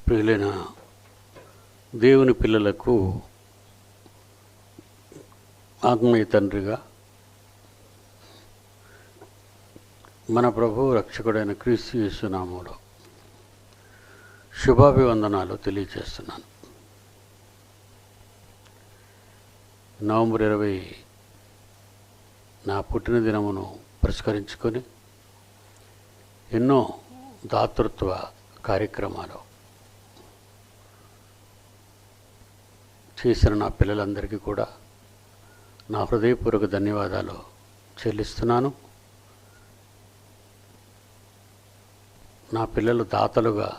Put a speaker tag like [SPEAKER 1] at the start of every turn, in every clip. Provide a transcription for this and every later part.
[SPEAKER 1] ప్రియులైన దేవుని పిల్లలకు ఆత్మీయ తండ్రిగా మన ప్రభువు రక్షకుడైన క్రీస్తు యేసు నామములో శుభాభివందనాలు తెలియజేస్తున్నాను. నవంబర్ 20 నా పుట్టినదినమును పురస్కరించుకొని ఎన్నో దాతృత్వ కార్యక్రమాలు చేసిన నా పిల్లలందరికీ కూడా నా హృదయపూర్వక ధన్యవాదాలు చెల్లిస్తున్నాను. నా పిల్లలు దాతలుగా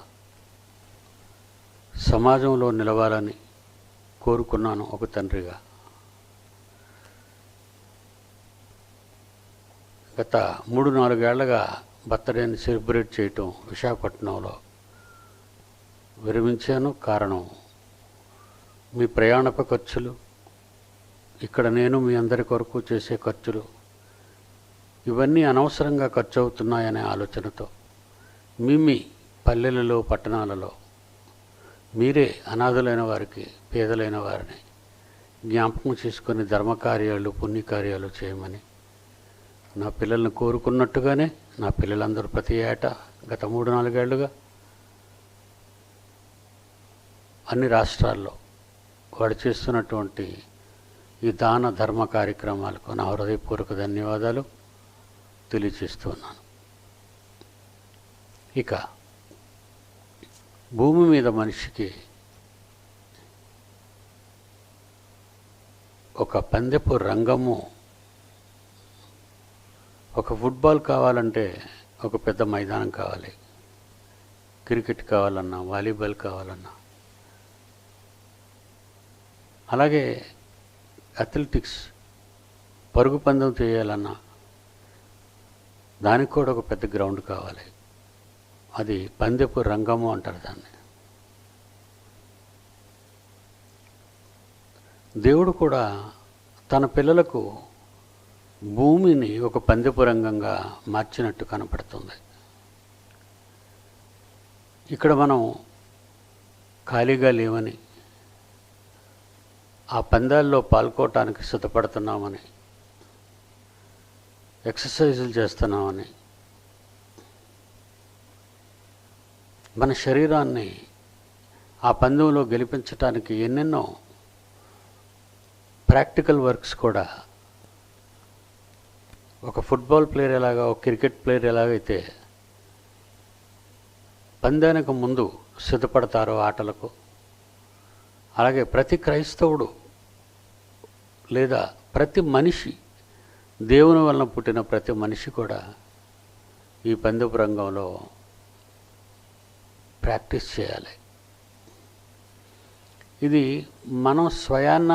[SPEAKER 1] సమాజంలో నిలవాలని కోరుకున్నాను ఒక తండ్రిగా. గత 3-4 ఏళ్లుగా బర్త్డేని సెలబ్రేట్ చేయటం విశాఖపట్నంలో విరమించాను. కారణం మీ ప్రయాణపు ఖర్చులు, ఇక్కడ నేను మీ అందరి కొరకు చేసే ఖర్చులు, ఇవన్నీ అనవసరంగా ఖర్చు అవుతున్నాయనే ఆలోచనతో మీ పల్లెలలో పట్టణాలలో మీరే అనాథులైన వారికి, పేదలైన వారిని జ్ఞాపకం చేసుకొని ధర్మకార్యాలు, పుణ్యకార్యాలు చేయమని నా పిల్లల్ని కోరుకున్నట్టుగానే నా పిల్లలందరూ ప్రతి ఏటా గత 3-4 ఏళ్లుగా అన్ని రాష్ట్రాల్లో వాడు చేస్తున్నటువంటి ఈ దాన ధర్మ కార్యక్రమాలకు నా హృదయపూర్వక ధన్యవాదాలు తెలియజేస్తున్నాను. ఇక భూమి మీద మనిషికి ఒక పందెపు రంగము, ఒక ఫుట్బాల్ కావాలంటే ఒక పెద్ద మైదానం కావాలి, క్రికెట్ కావాలన్నా, వాలీబాల్ కావాలన్నా, అలాగే అథ్లెటిక్స్ పరుగు పందెం చేయాలన్నా దానికి కూడా ఒక పెద్ద గ్రౌండ్ కావాలి. అది పందెపు రంగము అంటారు దాన్ని. దేవుడు కూడా తన పిల్లలకు భూమిని ఒక పందెపు రంగంగా మార్చినట్టు కనపడుతుంది. ఇక్కడ మనం ఖాళీగా లేవని, ఆ పందాల్లో పాల్గొనడానికి సిద్ధపడుతున్నామని, ఎక్సర్సైజులు చేస్తున్నామని, మన శరీరాన్ని ఆ పందెంలో గెలిపించడానికి ఎన్నెన్నో ప్రాక్టికల్ వర్క్స్ కూడా ఒక ఫుట్బాల్ ప్లేయర్ ఎలాగా, ఒక క్రికెట్ ప్లేయర్ ఎలాగైతే పందానికి ముందు సిద్ధపడతారో ఆటలకు, అలాగే ప్రతి క్రైస్తవుడు లేదా ప్రతి మనిషి, దేవుని వలన పుట్టిన ప్రతి మనిషి కూడా ఈ పందెపు రంగంలో ప్రాక్టీస్ చేయాలి. ఇది మనం స్వయాన్న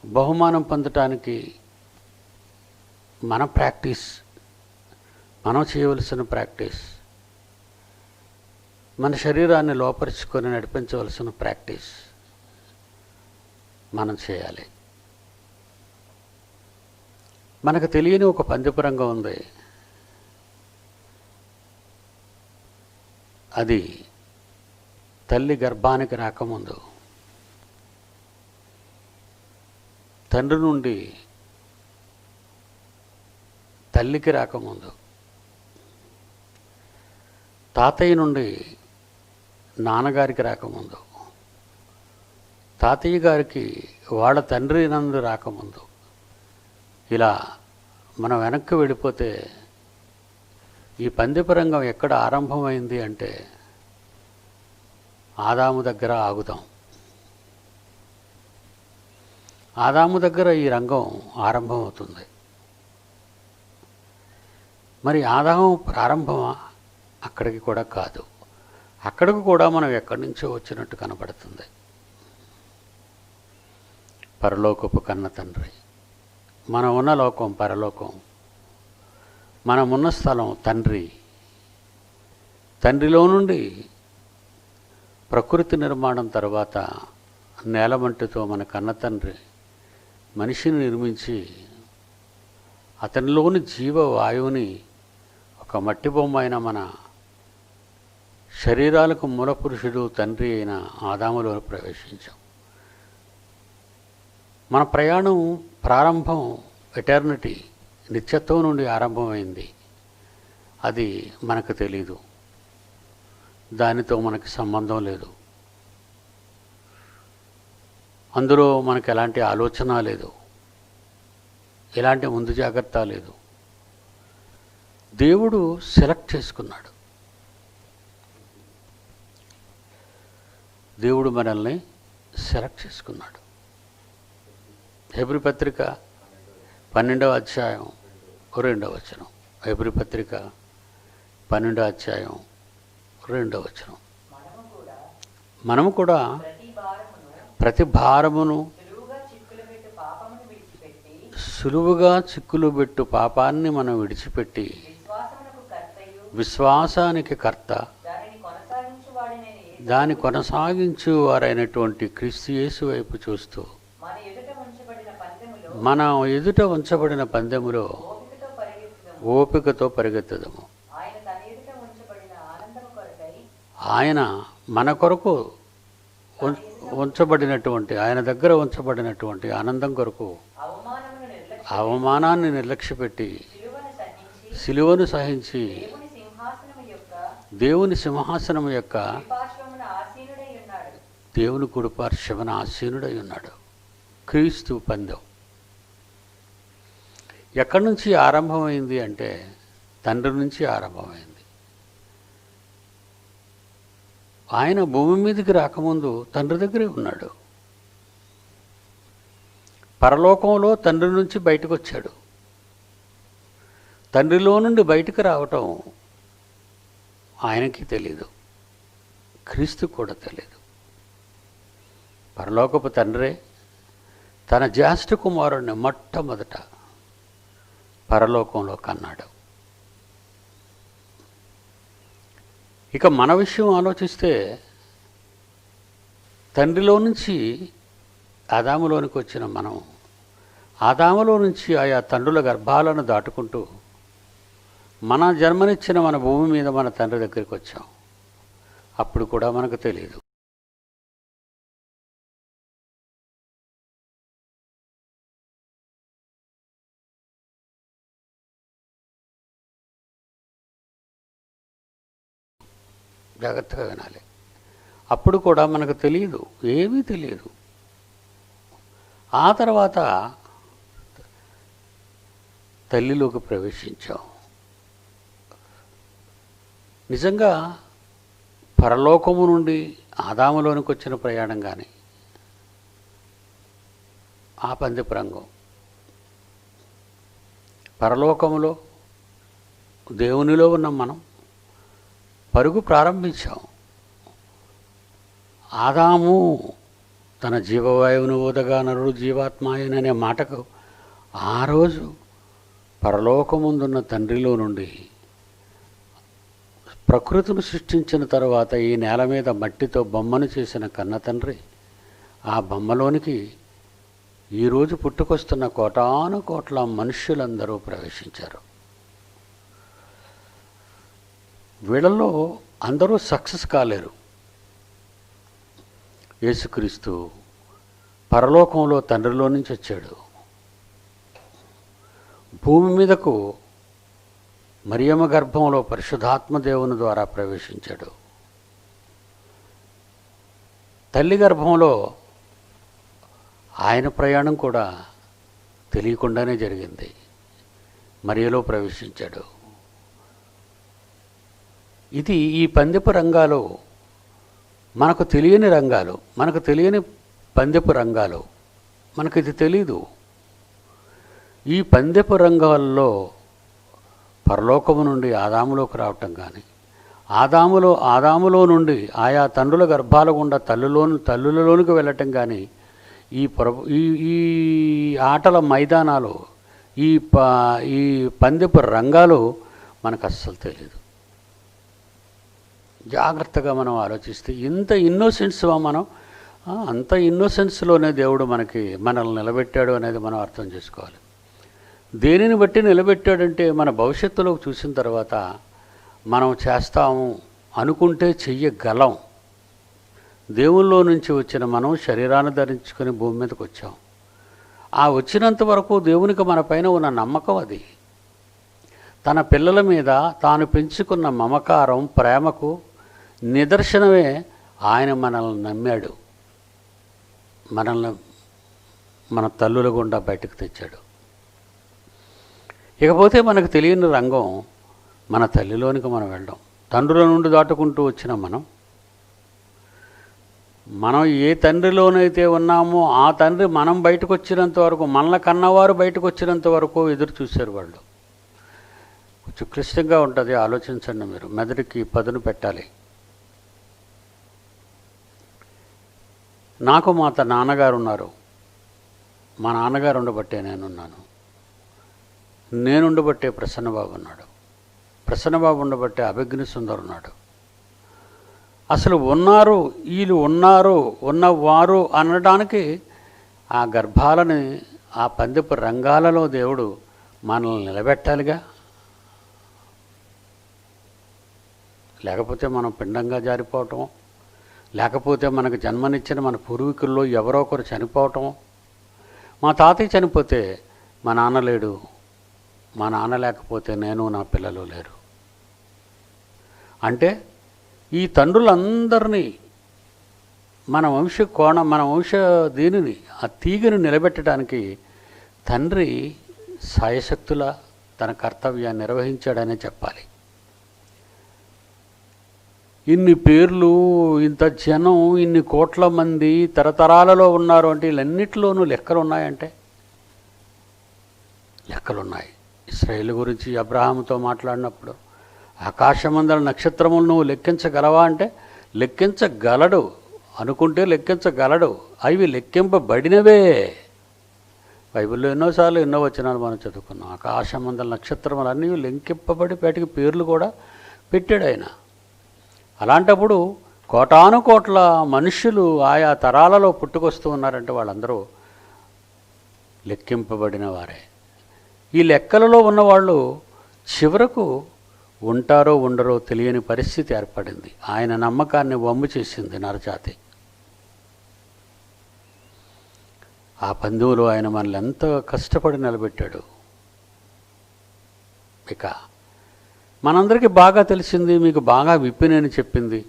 [SPEAKER 1] బహుమానం పొందటానికి మన ప్రాక్టీస్, మనం చేయవలసిన ప్రాక్టీస్, మన శరీరాన్ని లోపరుచుకొని నడిపించవలసిన ప్రాక్టీస్ మనం చేయాలి. మనకు తెలియని ఒక పందెపు రంగం ఉంది. అది తల్లి గర్భానికి రాకముందు, తండ్రి నుండి తల్లికి రాకముందు, తాతయ్య నుండి నాన్నగారికి రాకముందు, తాతయ్య గారికి వాళ్ళ తండ్రి నందు రాకముందు, ఇలా మనం వెనక్కి వెళ్ళిపోతే ఈ పందెపు రంగం ఎక్కడ ఆరంభమైంది అంటే ఆదాము దగ్గర ఆగుదాం. ఆదాము దగ్గర ఈ రంగం ఆరంభం అవుతుంది. మరి ఆదాము ప్రారంభమా? అక్కడికి కూడా కాదు. అక్కడికి కూడా మనం ఎక్కడి నుంచో వచ్చినట్టు కనబడుతుంది. పరలోకపు కన్న తండ్రి, మనం ఉన్న లోకం పరలోకం, మనమున్న స్థలం తండ్రి. తండ్రిలో నుండి ప్రకృతి నిర్మాణం తర్వాత నేలమంటితో మన కన్న తండ్రి మనిషిని నిర్మించి అతనిలోని జీవవాయువుని ఒక మట్టి బొమ్మ అయిన మన శరీరాలకు మూలపురుషుడు తండ్రి అయిన ఆదాములో ప్రవేశించాం. మన ప్రయాణం ప్రారంభం ఎటర్నిటీ, నిత్యత్వం నుండి ఆరంభమైంది. అది మనకు తెలీదు, దానితో మనకి సంబంధం లేదు, అందులో మనకు ఎలాంటి ఆలోచన లేదు, ఎలాంటి ముందు జాగ్రత్త లేదు. దేవుడు సెలెక్ట్ చేసుకున్నాడు. దేవుడు మనల్ని సెలెక్ట్ చేసుకున్నాడు. హెబ్రీ పత్రిక 12వ అధ్యాయం 2వ వచనం. హెబ్రీ పత్రిక 12వ అధ్యాయం 2వ వచనం. మనము కూడా ప్రతి భారమును సులువుగా చిక్కులు పెట్టు పాపాన్ని మనం విడిచిపెట్టి విశ్వాసానికి కర్త దాని కొనసాగించు వారైనటువంటి క్రీస్తు యేసు వైపు చూస్తూ మన ఎదుట ఉంచబడిన పందెములో ఓపికతో పరిగెత్తదము. ఆయన మన కొరకు ఉంచబడినటువంటి, ఆయన దగ్గర ఉంచబడినటువంటి ఆనందం కొరకు అవమానాన్ని నిర్లక్ష్యపెట్టి సిలువను సహించి దేవుని సింహాసనం యొక్క దేవుని కుడిపార్శ్వన ఆసీనుడై ఉన్నాడు. క్రీస్తు పందెం ఎక్కడి నుంచి ఆరంభమైంది అంటే తండ్రి నుంచి ఆరంభమైంది. ఆయన భూమి మీదకి రాకముందు తండ్రి దగ్గరే ఉన్నాడు. పరలోకంలో తండ్రి నుంచి బయటకు వచ్చాడు. తండ్రిలో నుండి బయటకు రావటం ఆయనకి తెలీదు, క్రీస్తు కూడా తెలీదు. పరలోకపు తండ్రే తన జ్యేష్ఠ కుమారుడిని మొట్టమొదట పరలోకంలో కన్నాడు. ఇక మన విషయం ఆలోచిస్తే తండ్రిలో నుంచి ఆదాములోనికి వచ్చిన మనం ఆదాములో నుంచి ఆయా తండ్రుల గర్భాలను దాటుకుంటూ మన జన్మనిచ్చిన మన భూమి మీద మన తండ్రి దగ్గరికి వచ్చాం. అప్పుడు కూడా మనకు తెలియదు. జాగ్రత్తగా వినాలి. అప్పుడు కూడా మనకు తెలియదు, ఏమీ తెలియదు. ఆ తర్వాత తల్లిలోకి ప్రవేశించాం. నిజంగా పరలోకము నుండి ఆదాములోనికి వచ్చిన ప్రయాణం కానీ ఆ పందెపు రంగం, పరలోకములో దేవునిలో ఉన్న మనం పరుగు ప్రారంభించాం. ఆదాము తన జీవవాయువును ఊదగా నరుడు జీవాత్మాయననే మాటకు ఆ రోజు పరలోకముందున్న తండ్రిలో నుండి ప్రకృతిని సృష్టించిన తర్వాత ఈ నేల మీద మట్టితో బొమ్మను చేసిన కన్న తండ్రి ఆ బొమ్మలోనికి ఈరోజు పుట్టుకొస్తున్న కోటాను కోట్ల మనుష్యులందరూ ప్రవేశించారు. వీళ్ళల్లో అందరూ సక్సెస్ కాలేరు. యేసుక్రీస్తు పరలోకంలో తండ్రిలో నుంచి వచ్చాడు. భూమి మీదకు మరియమ్మ గర్భంలో పరిశుద్ధాత్మ దేవుని ద్వారా ప్రవేశించాడు. తల్లి గర్భంలో ఆయన ప్రయాణం కూడా తెలియకుండానే జరిగింది. మరియలో ప్రవేశించాడు. ఇది ఈ పందెపు రంగాలు మనకు తెలియని రంగాలు, మనకు తెలియని పందెపు రంగాలు, మనకు ఇది తెలీదు. ఈ పందెపు రంగాల్లో పరలోకము నుండి ఆదాములోకి రావటం కానీ, ఆదాములో నుండి ఆయా తండ్రుల గర్భాల గుండా తల్లులలోనికి వెళ్ళటం కానీ, ఈ ఆటల మైదానాలు, ఈ పందెపు రంగాలు మనకు అస్సలు తెలియదు. జాగ్రత్తగా మనం ఆలోచిస్తే ఇంత ఇన్నోసెన్స్గా మనం అంత ఇన్నోసెన్స్లోనే దేవుడు మనల్ని నిలబెట్టాడు అనేది మనం అర్థం చేసుకోవాలి. దేనిని బట్టి నిలబెట్టాడంటే మన భవిష్యత్తులోకి చూసిన తర్వాత మనం చేస్తాము అనుకుంటే చెయ్యగలం. దేవుల్లో నుంచి వచ్చిన మనం శరీరాన్ని ధరించుకొని భూమి మీదకి వచ్చాం. ఆ వచ్చినంత వరకు దేవునికి మన పైన ఉన్న నమ్మకం అది. తన పిల్లల మీద తాను పెంచుకున్న మమకారం, ప్రేమకు నిదర్శనమే ఆయన మనల్ని నమ్మాడు, మనల్ని మన తల్లుల గుండా బయటకు తెచ్చాడు. ఇకపోతే మనకు తెలియని రంగం మన తల్లిలోనికి మనం వెళ్ళడం. తండ్రుల నుండి దాటుకుంటూ వచ్చిన మనం ఏ తండ్రిలోనైతే ఉన్నామో ఆ తండ్రి మనం బయటకు వచ్చినంత వరకు, మనల్ని కన్నవారు బయటకు వచ్చినంత వరకు ఎదురు చూశారు వాళ్ళు. కొంచెం క్లిష్టంగా ఉంటుంది, ఆలోచించండి మీరు. మెదడుకి పదును పెట్టాలి. నాకు మా నాన్నగారు ఉన్నారు. మా నాన్నగారు ఉండబట్టే నేనున్నాను. నేనుండబట్టే ప్రసన్నబాబు ఉన్నాడు. ప్రసన్నబాబు ఉండబట్టే అభిజ్ఞ సుందర్ ఉన్నాడు. అసలు ఉన్నారు, వీళ్ళు ఉన్నారు, ఉన్నవారు అనడానికి ఆ గర్భాలని, ఆ పందెపు రంగాలలో దేవుడు మనల్ని నిలబెట్టాలిగా. లేకపోతే మనం పిండంగా జారిపోవటం, లేకపోతే మనకు జన్మనిచ్చిన మన పూర్వీకుల్లో ఎవరో ఒకరు చనిపోవటం. మా తాతయ్య చనిపోతే మా నాన్న లేడు, మా నాన్న లేకపోతే నేను నా పిల్లలు లేరు. అంటే ఈ తండ్రులందరినీ మన వంశ దీనిని, ఆ తీగను నిలబెట్టడానికి తండ్రి సాయశక్తుల తన కర్తవ్యాన్ని నిర్వహించాడనే చెప్పాలి. ఇన్ని పేర్లు, ఇంత జనం, ఇన్ని కోట్ల మంది తరతరాలలో ఉన్నారు అంటే వీళ్ళన్నిటిలోనూ లెక్కలు ఉన్నాయంటే లెక్కలున్నాయి. ఇశ్రాయేలు గురించి అబ్రహాముతో మాట్లాడినప్పుడు ఆకాశమందల నక్షత్రములు నువ్వు లెక్కించగలవా అంటే లెక్కించగలడు, అనుకుంటే లెక్కించగలడు, అవి లెక్కింపబడినవే. బైబిల్లో ఎన్నోసార్లు ఎన్నో వచనాలు మనం చదువుకున్నాం. ఆకాశమందల నక్షత్రములన్నీ లెక్కింపబడి వాటికి పేర్లు కూడా పెట్టాడు ఆయన. అలాంటప్పుడు కోటాను కోట్ల మనుషులు ఆయా తరాలలో పుట్టుకొస్తూ ఉన్నారంటే వాళ్ళందరూ లెక్కింపబడిన వారే. ఈ లెక్కలలో ఉన్నవాళ్ళు చివరకు ఉంటారో ఉండరో తెలియని పరిస్థితి ఏర్పడింది. ఆయన నమ్మకాన్ని వమ్ము చేసింది నరజాతి. ఆ పందెంలో ఆయన మనల్ని ఎంతో కష్టపడి నిలబెట్టాడు. ఇక మనందరికీ బాగా తెలిసింది, మీకు బాగా విప్పినని చెప్పింది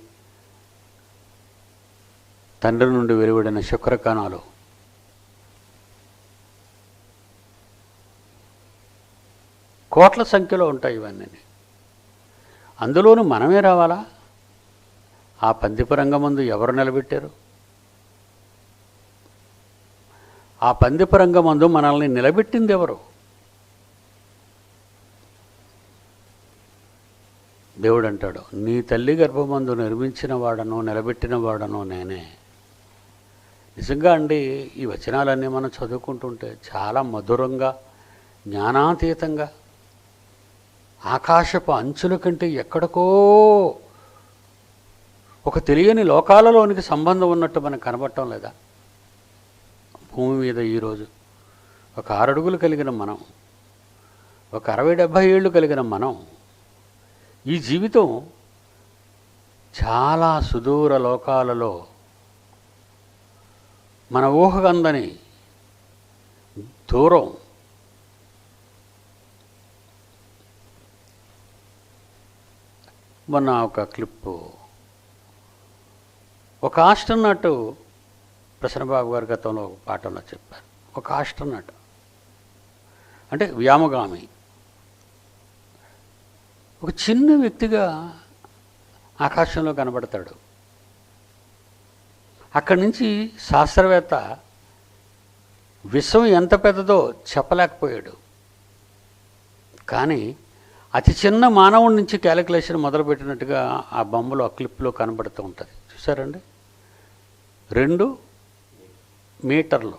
[SPEAKER 1] తండ్రి నుండి వెలువడిన శుక్రకణాలు. కోట్ల సంఖ్యలో ఉంటాయి ఇవన్నీ. అందులోనూ మనమే రావాలా? ఆ పందిపు రంగమందు ఎవరు నిలబెట్టారు? ఆ పందిపు రంగమందు మనల్ని నిలబెట్టింది ఎవరు? దేవుడు అంటాడు, నీ తల్లి గర్భమందు నిర్మించిన వాడను, నిలబెట్టిన వాడను నేనే. నిజంగా అండి, ఈ వచనాలన్నీ మనం చదువుకుంటుంటే చాలా మధురంగా, జ్ఞానాతీతంగా, ఆకాశపు అంచుల కంటే ఎక్కడికో ఒక తెలియని లోకాలలోనికి సంబంధం ఉన్నట్టు మనకు కనబడటం లేదా? భూమి మీద ఈరోజు ఒక 6 అడుగులు కలిగిన మనం, ఒక 60-70 ఏళ్ళు కలిగిన మనం, ఈ జీవితం చాలా సుదూర లోకాలలో మన ఊహకందని దూరం. మొన్న ఒక క్లిప్పు, ఒక ఆస్ట్రోనాట్ ప్రసన్నబాబు గారి గతంలో ఒక పాటలో చెప్పారు. ఒక ఆస్ట్రోనాట్ అంటే వ్యామగామి, ఒక చిన్న వ్యక్తిగా ఆకాశంలో కనబడతాడు. అక్కడి నుంచి శాస్త్రవేత్త విశ్వం ఎంత పెద్దదో చెప్పలేకపోయాడు. కానీ అతి చిన్న మానవుడి నుంచి క్యాలిక్యులేషన్ మొదలుపెట్టినట్టుగా ఆ బొమ్మలో, ఆ క్లిప్లో కనబడుతూ ఉంటుంది. చూసారండి? 2 మీటర్లు.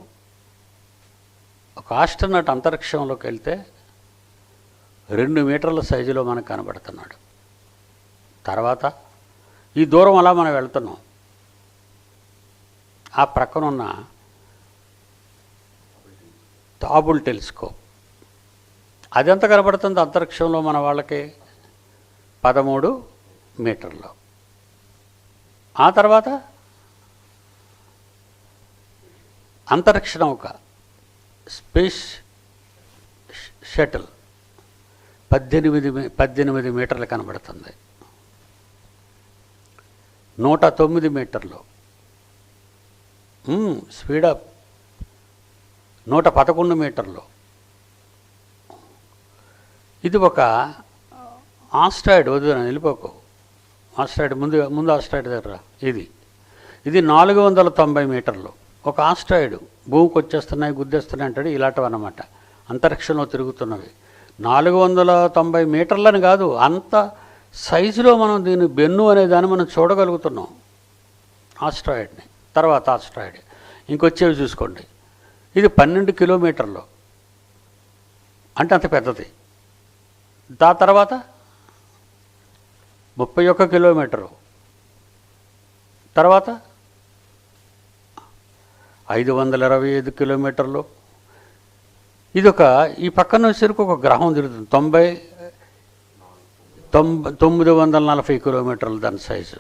[SPEAKER 1] ఒక ఆస్ట్రోనాట్ అంతరిక్షంలోకి వెళ్తే 2 మీటర్ల సైజులో మనకు కనబడుతున్నాడు. తర్వాత ఈ దూరం అలా మనం వెళ్తున్నాం. ఆ ప్రక్కనున్న హాబుల్ టెలిస్కోప్ అది ఎంత కనబడుతుంది అంతరిక్షంలో మన వాళ్ళకి? 13 మీటర్లు. ఆ తర్వాత అంతరిక్ష నౌక స్పేస్ షటిల్ 18 మీటర్లు కనబడుతుంది. 109 మీటర్లు. స్పీడప్ 111 మీటర్లు. ఇది ఒక ఆస్ట్రాయిడ్. వద్దు వెళ్ళిపోకు. ఆస్ట్రాయిడ్ ముందు ఆస్ట్రాయిడ్ దగ్గర ఇది 490 మీటర్లు. ఒక ఆస్ట్రాయిడ్ భూమికి వచ్చేస్తున్నాయి, గుద్దేస్తున్నాయి అంటాడు. ఇలాంటివి అన్నమాట అంతరిక్షంలో తిరుగుతున్నవి. 490 మీటర్లని కాదు, అంత సైజులో మనం దీన్ని బెన్ను అనే దాన్ని మనం చూడగలుగుతున్నాం ఆస్ట్రాయిడ్ని. తర్వాత ఆస్ట్రాయిడ్ ఇంకొచ్చేవి చూసుకోండి. ఇది 12 కిలోమీటర్లు, అంటే అంత పెద్దది. దాని తర్వాత 31 కిలోమీటరు, తర్వాత 525 కిలోమీటర్లు. ఈ పక్కన వచ్చేసరికి ఒక గ్రహం తిరుగుతుంది. 940 కిలోమీటర్లు దాని సైజు,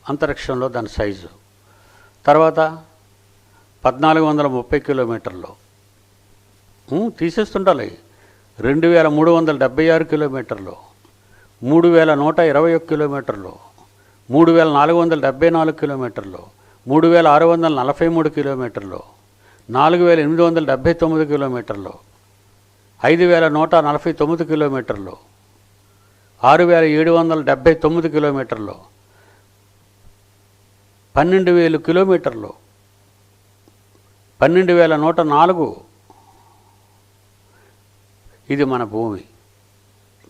[SPEAKER 1] అంతరిక్షంలో దాని సైజు. తర్వాత 1430 కిలోమీటర్లు తీసేస్తుండాలి. 2376 కిలోమీటర్లు, 3121 కిలోమీటర్లు, 3474 కిలోమీటర్లు, 3643 కిలోమీటర్లు, 4879 కిలోమీటర్లు, 5149 కిలోమీటర్లు, 6779 కిలోమీటర్లు, 12000 కిలోమీటర్లు, 12104. ఇది మన భూమి.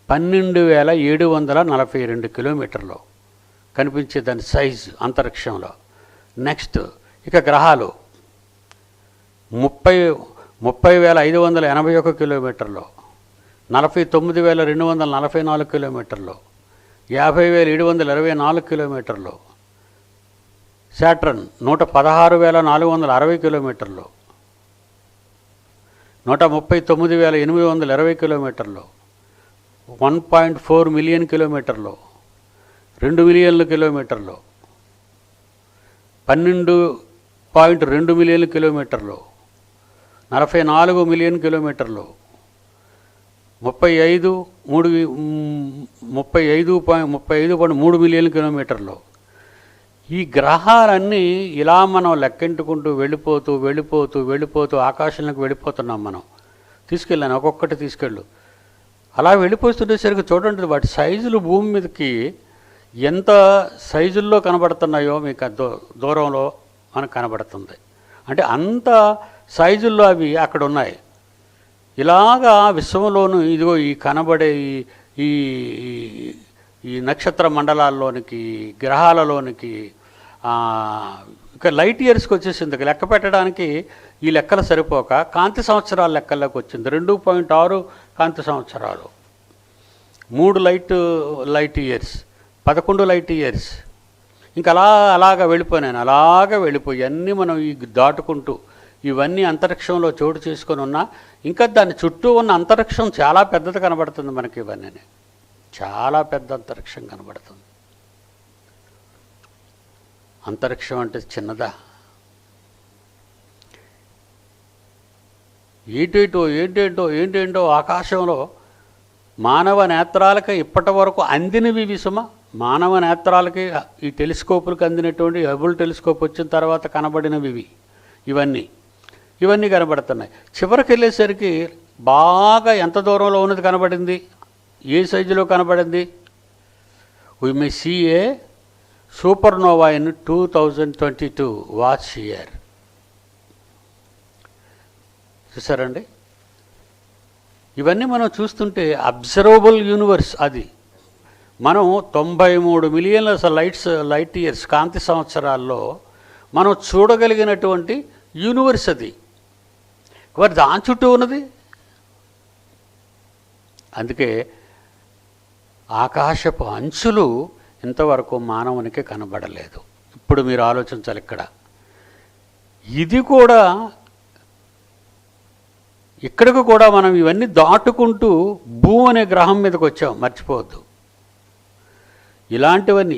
[SPEAKER 1] 12742 కిలోమీటర్లు కనిపించే దాని సైజు అంతరిక్షంలో. నెక్స్ట్ ఇక గ్రహాలు 30,581 కిలోమీటర్లు, 49,244 కిలోమీటర్లు, 50,724 కిలోమీటర్లు. శాటర్న్ 116,460 కిలోమీటర్లు, 139,820 కిలోమీటర్లు, 1.4 మిలియన్ కిలోమీటర్లు, 2 మిలియన్ల కిలోమీటర్లు, 12.2 మిలియన్ల కిలోమీటర్లు, 44 మిలియన్ కిలోమీటర్లు, 35.3 మిలియన్ కిలోమీటర్లు. ఈ గ్రహాలన్నీ ఇలా మనం లెక్కెంటుకుంటూ వెళ్ళిపోతూ ఆకాశంలోకి వెళ్ళిపోతున్నాం. మనం తీసుకెళ్ళాను, ఒక్కొక్కటి తీసుకెళ్ళు. అలా వెళ్ళిపోతుండేసరికి చూడండి వాటి సైజులు భూమి మీదకి ఎంత సైజుల్లో కనబడుతున్నాయో మీకు దూరంలో మనకు కనబడుతుంది. అంటే అంత సైజుల్లో అవి అక్కడ ఉన్నాయి. ఇలాగా విశ్వంలోనూ ఇదిగో ఈ కనబడే ఈ ఈ నక్షత్ర మండలాల్లోనికి, గ్రహాలలోనికి ఇక లైట్ ఇయర్స్కి వచ్చేసింది. లెక్క పెట్టడానికి ఈ లెక్కలు సరిపోక కాంతి సంవత్సరాల లెక్కల్లోకి వచ్చింది. 2.6 కాంతి సంవత్సరాలు, 3 లైట్ ఇయర్స్, 11 లైట్ ఇయర్స్. ఇంకా అలాగా వెళ్ళిపోయి అన్నీ మనం ఈ దాటుకుంటూ ఇవన్నీ అంతరిక్షంలో చోటు చేసుకొని ఉన్నా ఇంకా దాని చుట్టూ ఉన్న అంతరిక్షం చాలా పెద్దది కనబడుతుంది మనకి. ఇవన్నీ చాలా పెద్ద అంతరిక్షం కనబడుతుంది. అంతరిక్షం అంటే చిన్నదా? ఏంటేంటో ఆకాశంలో మానవ నేత్రాలకి ఇప్పటి వరకు అందినవి విసుమ. మానవ నేత్రాలకి ఈ టెలిస్కోపులకు అందినటువంటి హబుల్ టెలిస్కోప్ వచ్చిన తర్వాత కనబడినవి ఇవన్నీ కనబడుతున్నాయి. చివరికి వెళ్ళేసరికి బాగా ఎంత దూరంలో ఉన్నది కనబడింది, ఏ సైజులో కనబడింది? We may see a supernova in 2022 watch here. చూసారండి? ఇవన్నీ మనం చూస్తుంటే అబ్జర్వబుల్ యూనివర్స్ అది. మనం 93 మిలియన్ల లైట్ ఇయర్స్ కాంతి సంవత్సరాల్లో మనం చూడగలిగినటువంటి యూనివర్స్ అది. మరి దాని చుట్టూ ఉన్నది. అందుకే ఆకాశపు అంచులు ఇంతవరకు మానవునికి కనబడలేదు. ఇప్పుడు మీరు ఆలోచించాలి. ఇక్కడికి కూడా మనం ఇవన్నీ దాటుకుంటూ భూమి అనే గ్రహం మీదకి వచ్చాం, మర్చిపోవద్దు. ఇలాంటివన్నీ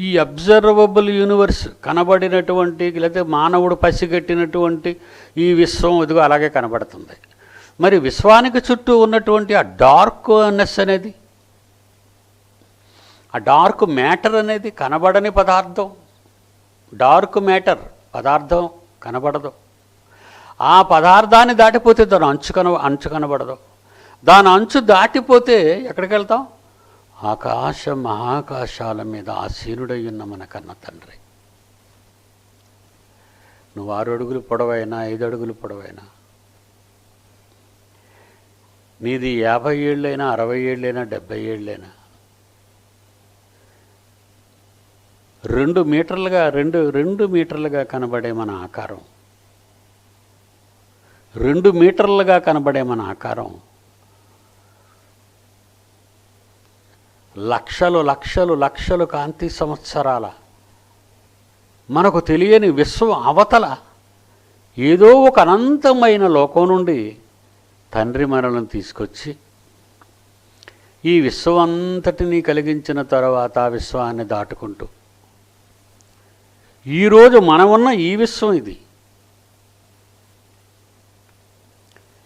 [SPEAKER 1] ఈ అబ్జర్వబుల్ యూనివర్స్ కనబడినటువంటి, లేకపోతే మానవుడు పసిగట్టినటువంటి ఈ విశ్వం ఇదిగో అలాగే కనబడుతుంది. మరి విశ్వానికి చుట్టూ ఉన్నటువంటి ఆ డార్క్నెస్ అనేది, ఆ డార్క్ మ్యాటర్ అనేది కనబడని పదార్థం. డార్క్ మ్యాటర్ పదార్థం కనబడదు. ఆ పదార్థాన్ని దాటిపోతే దాని అంచు కనబడదు. దాని అంచు దాటిపోతే ఎక్కడికి వెళ్తాం? ఆకాశ మహాకాశాల మీద ఆసీనుడై ఉన్న మన కన్న తండ్రి. నువ్వు 6 అడుగులు పొడవైనా 5 అడుగులు పొడవైనా, నీది 50 ఏళ్ళైనా 60 ఏళ్ళైనా 70 ఏళ్ళైనా, 2 మీటర్లుగా కనబడే మన ఆకారం, 2 మీటర్లుగా కనబడే మన ఆకారం లక్షలు కాంతి సంవత్సరాల మనకు తెలియని విశ్వం అవతల ఏదో ఒక అనంతమైన లోకం నుండి తండ్రి మనలను తీసుకొచ్చి ఈ విశ్వం అంతటినీ కలిగించిన తర్వాత ఆ విశ్వాన్ని దాటుకుంటూ ఈరోజు మనమున్న ఈ విశ్వం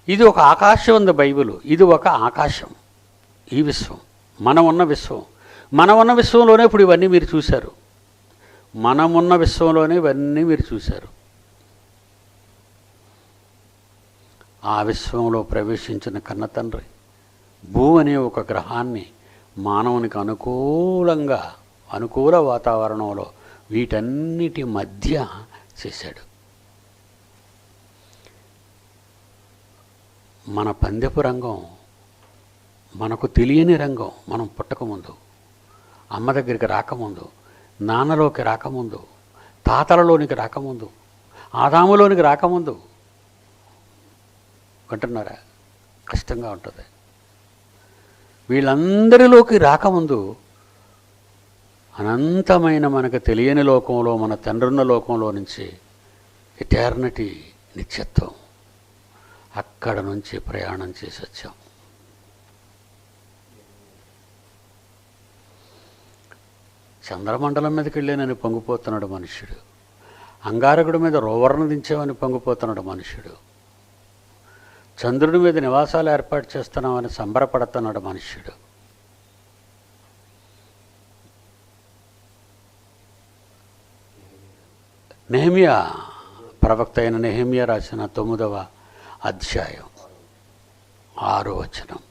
[SPEAKER 1] ఇది ఒక ఆకాశం ఉంది బైబిల్. ఇది ఒక ఆకాశం. ఈ విశ్వం మనమున్న విశ్వంలోనే ఇప్పుడు ఇవన్నీ మీరు చూశారు. మనమున్న విశ్వంలోనే ఇవన్నీ మీరు చూశారు. ఆ విశ్వంలో ప్రవేశించిన కన్న తండ్రి భూమి అనే ఒక గ్రహాన్ని మానవునికి అనుకూల వాతావరణంలో వీటన్నిటి మధ్య చేశాడు. మన పందెపు రంగం మనకు తెలియని రంగం. మనం పుట్టకముందు, అమ్మ దగ్గరికి రాకముందు, నాన్నలోకి రాకముందు, తాతలలోనికి రాకముందు, ఆదాములోనికి రాకముందు అంటున్నారా? కష్టంగా ఉంటుంది. వీళ్ళందరిలోకి రాకముందు అనంతమైన మనకు తెలియని లోకంలో, మన తండ్రున్న లోకంలో నుంచి ఎటర్నిటీ నిత్యత్వం, అక్కడ నుంచి ప్రయాణం చేసి వచ్చాం. చంద్రమండలం మీదకి వెళ్ళానని పొంగిపోతున్నాడు మనుష్యుడు. అంగారకుడి మీద రోవర్ను దించామని పొంగిపోతున్నాడు మనుష్యుడు. చంద్రుడి మీద నివాసాలు ఏర్పాటు చేస్తున్నామని సంబరపడుతున్నాడు మనుష్యుడు. నెహెమ్యా ప్రవక్త అయిన నెహెమ్యా రాసిన 9వ అధ్యాయం 6వ వచనం.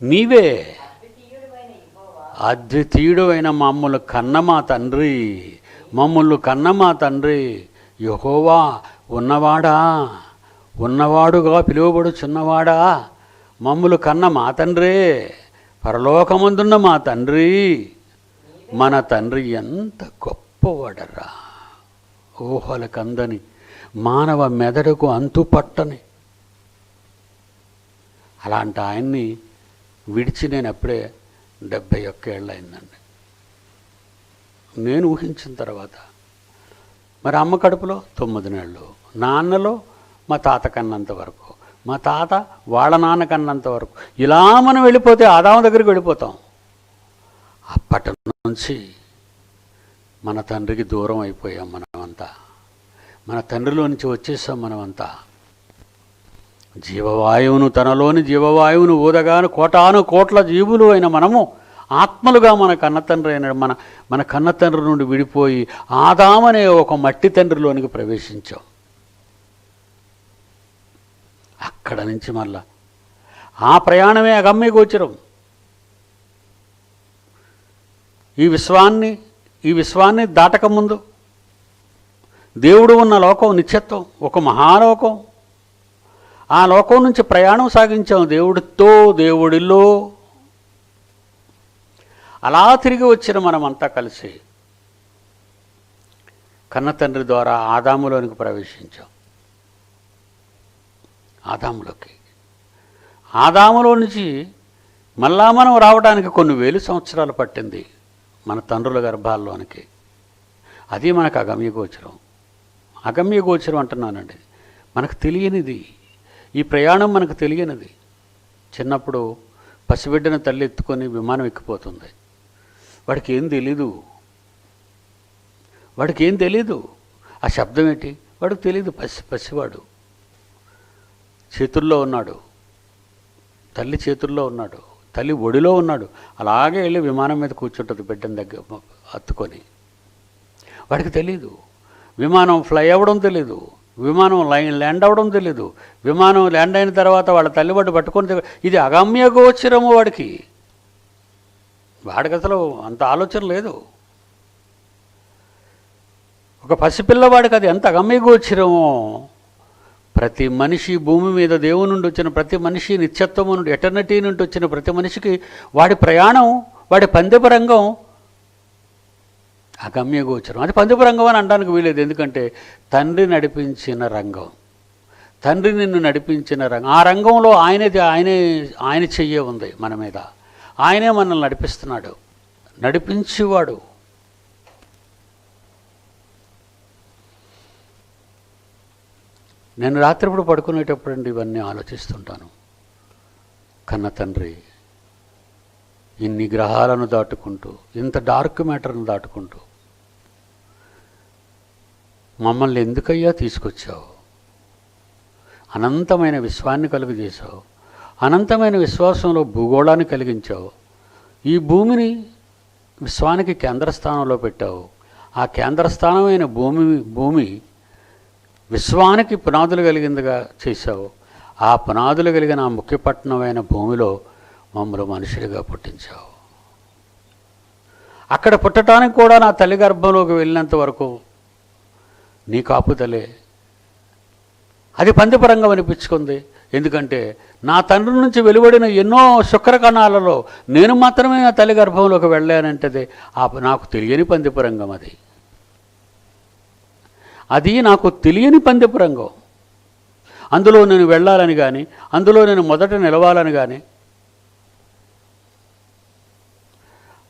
[SPEAKER 1] నీవే అద్వితీయుడైన మమ్మల్ని కన్న మా తండ్రి యెహోవా ఉన్నవాడుగా పిలువబడుచున్నవాడా, మమ్ములు కన్న మా తండ్రే, పరలోకమందున్న మా తండ్రి, మన తండ్రి ఎంత గొప్పవాడరా. ఊహలకందని మానవ మెదడుకు అంతుపట్టని అలాంటి ఆయన్ని విడిచి నేను అప్పుడే 71 ఏళ్ళు అయిందండి. నేను ఊహించిన తర్వాత మరి అమ్మ కడుపులో 9 నెలలు, నాన్నలో మా తాత కన్నంత వరకు, మా తాత వాళ్ళ నాన్న కన్నంత వరకు, ఇలా మనం వెళ్ళిపోతే ఆదాము దగ్గరికి వెళ్ళిపోతాం. అప్పటి నుంచి మన తండ్రికి దూరం అయిపోయాం మనమంతా. మన తండ్రిలో నుంచి వచ్చేసాం మనమంతా. తనలోని జీవవాయువును ఊదగాను కోట్ల జీవులు అయిన మనము ఆత్మలుగా మన కన్నతండ్రి అయిన మన కన్నతండ్రి నుండి విడిపోయి ఆదామనే ఒక మట్టి తండ్రిలోనికి ప్రవేశించాం. అక్కడ నుంచి మళ్ళా ఆ ప్రయాణమే అగమ్య గోచరం. ఈ విశ్వాన్ని దాటకముందు దేవుడు ఉన్న లోకం నిత్యత్వం, ఒక మహాలోకం. ఆ లోకం నుంచి ప్రయాణం సాగించాం దేవుడిలో. అలా తిరిగి వచ్చిన మనమంతా కలిసి కన్నతండ్రి ద్వారా ఆదాములోనికి ప్రవేశించాం. ఆదాములో నుంచి మళ్ళా మనం రావడానికి కొన్ని వేలు సంవత్సరాలు పట్టింది మన తండ్రుల గర్భాల్లోనికి. అది మనకు అగమ్య గోచరం అంటున్నానండి. మనకు తెలియనిది, ఈ ప్రయాణం మనకు తెలియనిది. చిన్నప్పుడు పసిబిడ్డను తల్లి ఎత్తుకొని విమానం ఎక్కిపోతుంది. వాడికి ఏం తెలీదు. ఆ శబ్దం ఏంటి వాడికి తెలీదు. పసివాడు చేతుల్లో ఉన్నాడు, తల్లి చేతుల్లో ఉన్నాడు, తల్లి ఒడిలో ఉన్నాడు. అలాగే వెళ్ళి విమానం మీద కూర్చుంటుంది బిడ్డను దగ్గర హత్తుకొని. వాడికి తెలీదు. విమానం ఫ్లై అవ్వడం తెలీదు, విమానం ల్యాండ్ అవ్వడం తెలీదు. విమానం ల్యాండ్ అయిన తర్వాత వాళ్ళ తల్లి వాడు పట్టుకొని ఇది అగమ్య గోచరము. వాడికి అసలు అంత ఆలోచన లేదు. ఒక పసిపిల్లవాడికి అది ఎంత అగమ్య గోచరమో. ప్రతి మనిషి భూమి మీద దేవుని నుండి వచ్చిన ప్రతి మనిషి, నిత్యత్వము నుండి ఎటర్నిటీ నుండి వచ్చిన ప్రతి మనిషికి వాడి ప్రయాణం, వాడి పందెపు రంగం అగమ్య గోచరం. అది పందెపు రంగం అని అనడానికి వీలేదు. ఎందుకంటే తండ్రి నడిపించిన రంగం, తండ్రి నిన్ను నడిపించిన రంగం. ఆ రంగంలో ఆయన చెయ్యే ఉంది మన మీద. ఆయనే మనల్ని నడిపిస్తున్నాడు, నడిపించేవాడు. నేను రాత్రిప్పుడు పడుకునేటప్పుడు అండి ఇవన్నీ ఆలోచిస్తుంటాను. కన్న తండ్రి ఇన్ని గ్రహాలను దాటుకుంటూ, ఇంత డార్క్ మ్యాటర్ను దాటుకుంటూ మమ్మల్ని ఎందుకయ్యా తీసుకొచ్చావు? అనంతమైన విశ్వాన్ని కలుగజేశావు, అనంతమైన విశ్వాసంలో భూగోళాన్ని కలిగించావు, ఈ భూమిని విశ్వానికి కేంద్రస్థానంలో పెట్టావు. ఆ కేంద్రస్థానమైన భూమి విశ్వానికి పునాదులు కలిగిందిగా చేశావు. ఆ పునాదులు కలిగిన ఆ ముఖ్యపట్నమైన భూమిలో మమ్మల్ని మనుషులుగా పుట్టించావు. అక్కడ పుట్టడానికి కూడా నా తల్లి గర్భంలోకి వెళ్ళినంత వరకు నీ కాపుదలే. అది పందిపరంగం అనిపించుకుంది. ఎందుకంటే నా తండ్రి నుంచి వెలువడిన ఎన్నో శుక్రకణాలలో నేను మాత్రమే నా తల్లి గర్భంలోకి వెళ్ళానంటే నాకు తెలియని పందిపరంగం. అది నాకు తెలియని పందిపరంగం. అందులో నేను వెళ్ళాలని కానీ, అందులో నేను మొదట నిలవాలని కానీ,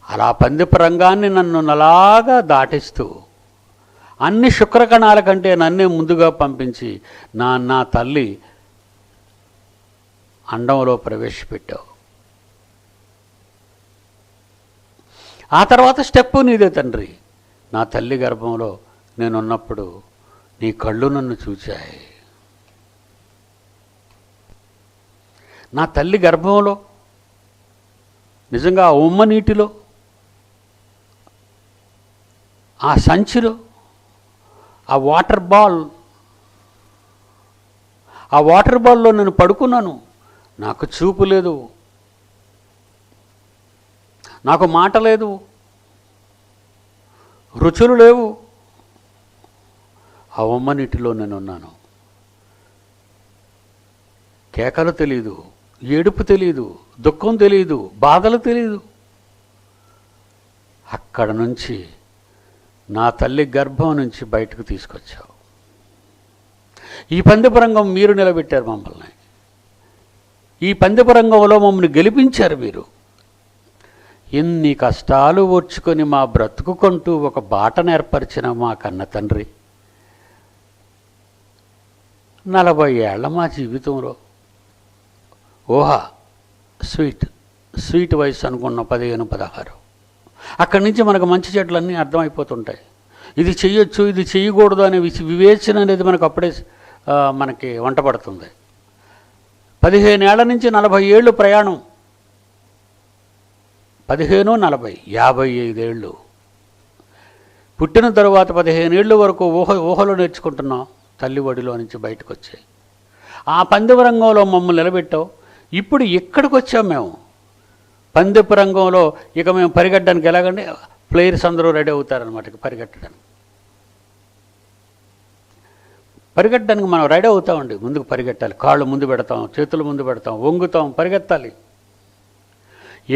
[SPEAKER 1] అలా పందిపరంగాన్ని నన్ను నలాగా దాటిస్తూ అన్ని శుక్రకణాల కంటే నన్నే ముందుగా పంపించి నా తల్లి అండంలో ప్రవేశపెట్టావు. ఆ తర్వాత స్టెప్ నీదే తండ్రి. నా తల్లి గర్భంలో నేనున్నప్పుడు నీ కళ్ళు నన్ను చూచాయి. నా తల్లి గర్భంలో నిజంగా ఆ ఉమ్మ నీటిలో, ఆ సంచిలో, ఆ వాటర్ బాల్లో నేను పడుకున్నాను. నాకు చూపు లేదు, నాకు మాట లేదు, రుచులు లేవు. ఆ ఉమ్మ నీటిలో నేనున్నాను. కేకలు తెలీదు, ఏడుపు తెలీదు, దుఃఖం తెలీదు, బాధలు తెలీదు. అక్కడ నుంచి నా తల్లి గర్భం నుంచి బయటకు తీసుకొచ్చావు. ఈ పందిపరంగం మీరు నిలబెట్టారు మమ్మల్ని. ఈ పందిపరంగంలో మమ్మల్ని గెలిపించారు మీరు. ఎన్ని కష్టాలు ఓర్చుకొని మా బ్రతుకుకుంటూ ఒక బాటను ఏర్పరిచిన మా కన్న తండ్రి 40 ఏళ్ల మా జీవితంలో స్వీట్ వయసు అనుకున్న 15, 16 అక్కడి నుంచి మనకు మంచి చెడ్లన్నీ అర్థమైపోతుంటాయి. ఇది చెయ్యొచ్చు, ఇది చేయకూడదు అనే వివేచన అనేది మనకు అప్పుడే మనకి వంట పడుతుంది. 15 ఏళ్ల నుంచి 40 ఏళ్ళు ప్రయాణం. 15, 40, 55 ఏళ్ళు. పుట్టిన తరువాత 15 ఏళ్ళ వరకు ఊహలో నేర్చుకుంటున్నాం. తల్లి ఒడిలో నుంచి బయటకు వచ్చాయి. ఆ పందెపు రంగంలో మమ్మల్ని నిలబెట్టావు. ఇప్పుడు ఇక్కడికి వచ్చాం మేము. పందెపు రంగంలో ఇక మేము పరిగెట్టడానికి ఎలాగండి, ప్లేయర్స్ అందరూ రెడీ అవుతారనమాట. పరిగెట్టడానికి మనం రెడీ అవుతామండి. ముందుకు పరిగెట్టాలి. కాళ్ళు ముందు పెడతాం, చేతులు ముందు పెడతాం, వంగుతాం, పరిగెత్తాలి.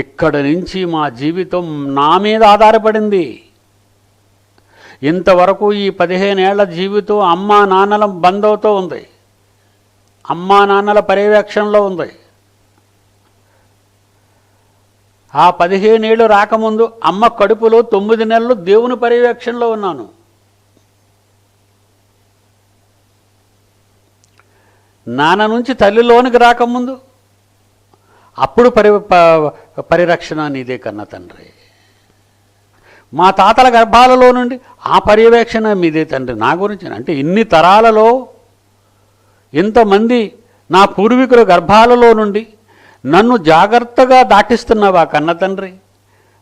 [SPEAKER 1] ఇక్కడ నుంచి మా జీవితం నా మీద ఆధారపడింది. ఇంతవరకు ఈ 15 ఏళ్ల జీవితం అమ్మా నాన్నల బంధంతో ఉంది, అమ్మా నాన్నల పర్యవేక్షణలో ఉంది. ఆ 15 ఏళ్ళు రాకముందు అమ్మ కడుపులో 9 నెలలు దేవుని పర్యవేక్షణలో ఉన్నాను. నాన్న నుంచి తల్లిలోనికి రాకముందు అప్పుడు పరిరక్షణ నీదే కన్న తండ్రి. మా తాతల గర్భాలలో నుండి ఆ పర్యవేక్షణ మీదే తండ్రి. నా గురించి అంటే ఇన్ని తరాలలో ఇంతమంది నా పూర్వీకుల గర్భాలలో నుండి నన్ను జాగ్రత్తగా దాటిస్తున్నావా కన్న తండ్రి.